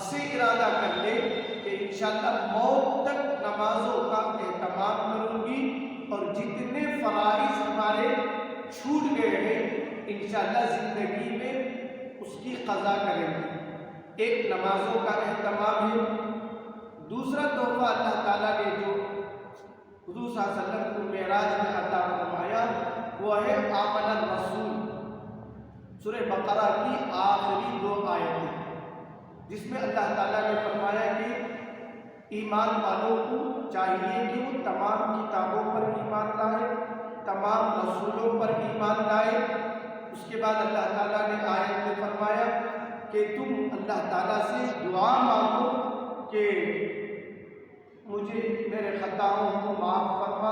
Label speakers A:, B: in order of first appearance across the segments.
A: سے ارادہ کر لے کہ انشاءاللہ موت تک نمازوں کا اہتمام کروں گی، اور جتنے فرائض ہمارے چھوٹ گئے ہیں انشاءاللہ زندگی میں اس کی قضا کریں گے۔ ایک نمازوں کا اہتمام ہے۔ دوسرا تحفہ اللہ تعالیٰ نے جو حضور صلی اللہ علیہ وسلم کو معراج میں عطا فرمایا وہ ہے آمن الرسول، سورہ بقرہ کی آخری 2 آیتیں، جس میں اللہ تعالیٰ نے فرمایا کہ ایمان والوں کو چاہیے کہ وہ تمام کتابوں پر ایمان لائے، تمام رسولوں پر ایمان لائے۔ اس کے بعد اللہ تعالیٰ نے آیت میں فرمایا کہ تم اللہ تعالیٰ سے دعا مانگو کہ مجھے میرے خطاؤں کو معاف فرما،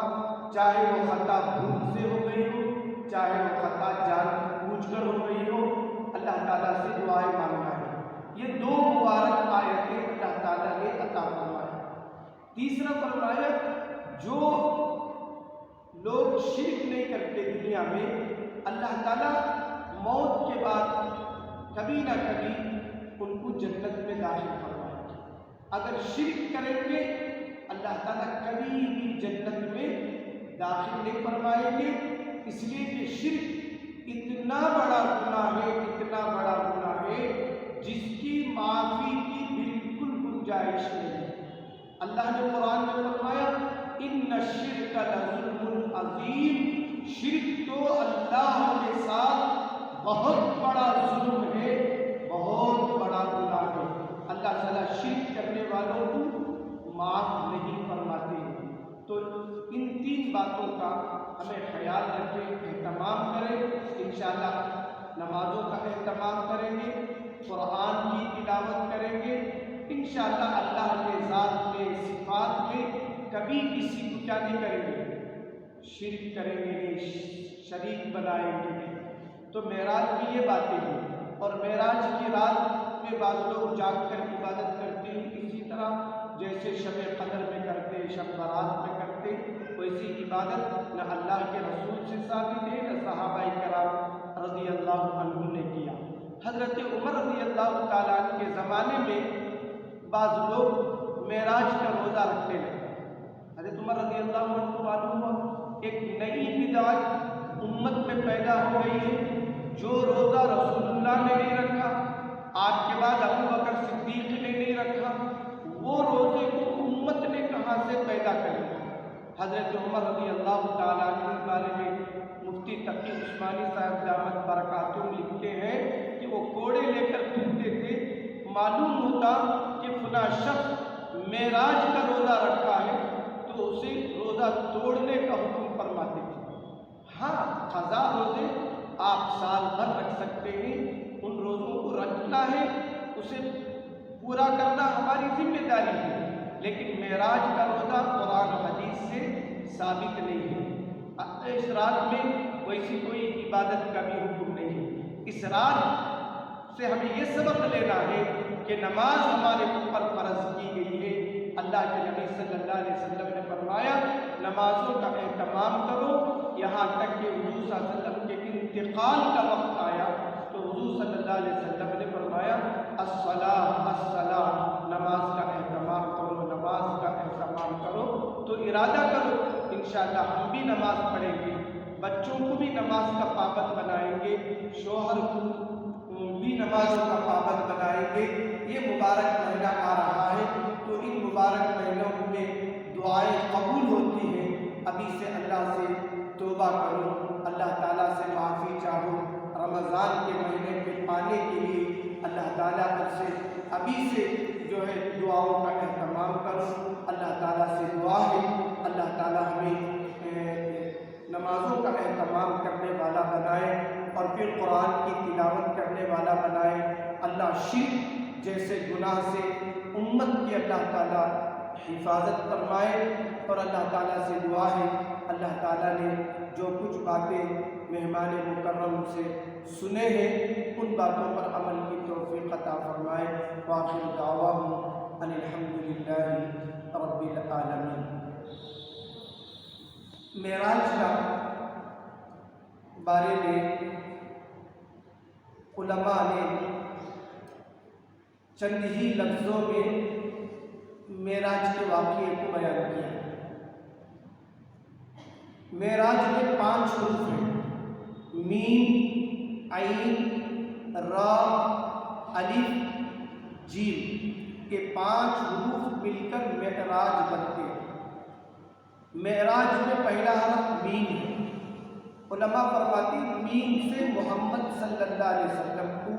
A: چاہے وہ خطا بھول سے ہو گئی ہو، چاہے وہ خطا جان بوجھ کر ہو گئی ہو، اللہ تعالیٰ سے دعائیں مانگنا ہے۔ یہ 2 مبارک آیتیں اللہ تعالیٰ نے عطا فرمایا۔ تیسرا فرمایا جو لوگ شرک نہیں کرتے دنیا میں، اللہ تعالیٰ موت کے بعد کبھی نہ کبھی ان کو جنت میں داخل فرمائے گا۔ اگر شرک کریں گے اللہ تعالیٰ کبھی بھی جنت میں داخل نہیں فرمائیں گے، اس لیے کہ شرک اتنا بڑا گناہ ہے، اتنا بڑا گناہ ہے جس کی معافی کی بالکل گنجائش نہیں ہے۔ اللہ نے قرآن میں فرمایا ان الشرک لظلم عظیم، شرک تو اللہ کے ساتھ بہت بڑا ظلم ہے، بہت بڑا گناہ ہے۔ اللہ تعالیٰ شرک کرنے والوں کو معاف نہیں فرماتے ہیں۔ تو ان 3 باتوں کا ہمیں خیال رکھیں، اہتمام کریں۔ انشاءاللہ نمازوں کا اہتمام کریں گے، قرآن کی تلاوت کریں گے، انشاءاللہ اللہ کے ذات میں صفات میں کبھی کسی کو کیا نہیں کریں گے، شرک کریں گے نہیں، شریک بنائیں گے نہیں۔ تو معراج بھی یہ باتیں ہیں، اور معراج کی رات میں بعض لوگ جاگ کر عبادت کرتے ہیں، اسی طرح جیسے شب قدر میں کرتے، شب برات میں کرتے، ویسی عبادت نہ اللہ کے رسول سے ثابت ہے نہ صحابہ کرام رضی اللہ عنہ نے کیا۔ حضرت عمر رضی اللہ تعالیٰ عنہ کے زمانے میں بعض لوگ معراج کا روزہ رکھتے لگے۔ حضرت عمر رضی اللہ عنہ کو معلوم ہوا ایک نئی بدعت امت میں پیدا ہو گئی ہے، جو روزہ رسول اللہ نے نہیں رکھا، آپ کے بعد ابو بکر صدیق نے نہیں رکھا، وہ روزے کو امت نے کہاں سے پیدا کر لیا۔ حضرت عمر رضی اللہ تعالیٰ عنہ کے بارے میں مفتی تقی عثمانی صاحب دامت برکاتہم لکھتے ہیں کہ وہ کوڑے لے کر پھرتے تھے، معلوم ہوتا کہ فلاں شخص معراج کا روزہ رکھا ہے تو اسے روزہ توڑنے کا حکم فرماتے تھے۔ ہاں قضا روزے آپ سال بھر رکھ سکتے ہیں، ان روزوں کو رکھنا ہے، اسے پورا کرنا ہماری ذمہ داری ہے، لیکن معراج کا روزہ قرآن و حدیث سے ثابت نہیں ہے۔ اس رات میں ویسی کوئی عبادت کا بھی حکم نہیں ہے۔ اس رات سے ہمیں یہ سبق لینا ہے کہ نماز ہمارے اوپر فرض کی گئی ہے۔ اللہ کے نبی صلی اللہ علیہ وسلم نے فرمایا نمازوں کا اہتمام کرو، یہاں تک کہ حضور صلی اللہ علیہ وسلم کے انتقال کا وقت آیا تو حضور صلی اللہ علیہ وسلم نے فرمایا الصلاۃ الصلاۃ، نماز کا اہتمام کرو، نماز کا اہتمام کرو۔ تو ارادہ کرو انشاءاللہ ہم بھی نماز پڑھیں گے، بچوں کو بھی نماز کا پابند بنائیں گے، شوہر کو بھی نمازوں کا پابند بنائیں گے۔ یہ مبارک مہینہ آ رہا ہے تو ان مبارک مہینوں میں دعائیں قبول ہوتی ہیں۔ ابھی سے اللہ سے توبہ کرو، اللہ تعالیٰ سے معافی چاہو، رمضان کے مہینے کے پانے کے لیے اللہ تعالیٰ سے ابھی سے جو ہے دعاؤں کا اہتمام کرو۔ اللہ تعالیٰ سے دعا ہے اللہ تعالیٰ ہمیں نمازوں کا اہتمام کرنے والا بنائے اور پھر قرآن کی تلاوت کرنے والا بنائے۔ اللہ شرک جیسے گناہ سے امت کی اللہ تعالیٰ حفاظت فرمائے، اور اللہ تعالیٰ سے دعا ہے اللہ تعالیٰ نے جو کچھ باتیں مہمان مکرم سے سنے ہیں ان باتوں پر عمل کی توفیق عطا فرمائے۔ وآخر دعواہم ان الحمدللہ رب العالمین۔ معراج کا بارے میں علماء نے چند ہی لفظوں میں معراج کے واقعے کو بیان کیا۔ معراج میں 5 حروف ہیں، میم، عین، را، الف، جیم، یہ 5 حروف مل کر معراج بنتے ہیں۔ معراج میں پہلا حرف میم ہے۔ علماء فرماتے ہیں میم سے محمد صلی اللہ علیہ وسلم کو،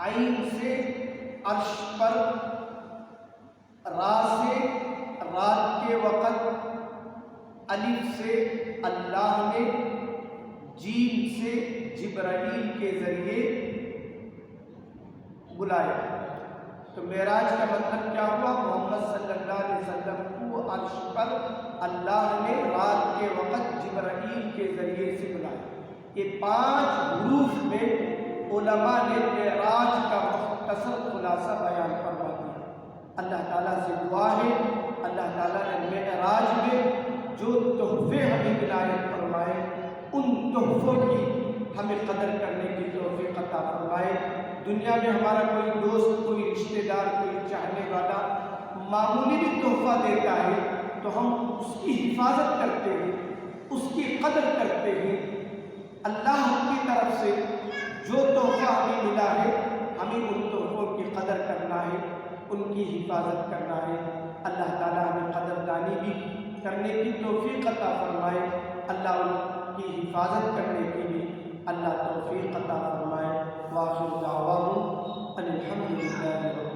A: عین سے عرش پر، را سے رات کے وقت، الف سے اللہ نے، جیم سے جبرائیل کے ذریعے بلایا۔ تو معراج کا مطلب کیا ہوا؟ محمد صلی اللہ علیہ وسلم کو عرش پر اللہ نے رات کے وقت جبرائیل کے ذریعے سے بلایا۔ یہ 5 حروف میں علماء نے معراج کا مختصر خلاصہ بیان فرما دیا۔ اللہ تعالیٰ سے دعا ہے اللہ تعالیٰ نے معراج میں جو تحفے ہمیں عنایت فرمائے، ان تحفوں کی ہمیں قدر کرنے کی توفیق عطا فرمائے۔ دنیا میں ہمارا کوئی دوست، کوئی رشتہ دار، کوئی چاہنے والا معمولی بھی تحفہ دیتا ہے تو ہم اس کی حفاظت کرتے ہیں، اس کی قدر کرتے ہیں۔ اللہ کی طرف سے جو تحفہ ہمیں ملا ہے ہمیں ان تحفوں کی قدر کرنا ہے، ان کی حفاظت کرنا ہے۔ اللہ تعالیٰ ہمیں قدردانی بھی کرنے کی توفیق عطا فرمائے، اللہ ان کی حفاظت کرنے کی بھی اللہ توفیق عطا فرمائے۔ وآخر دعواہم ان الحمد للہ۔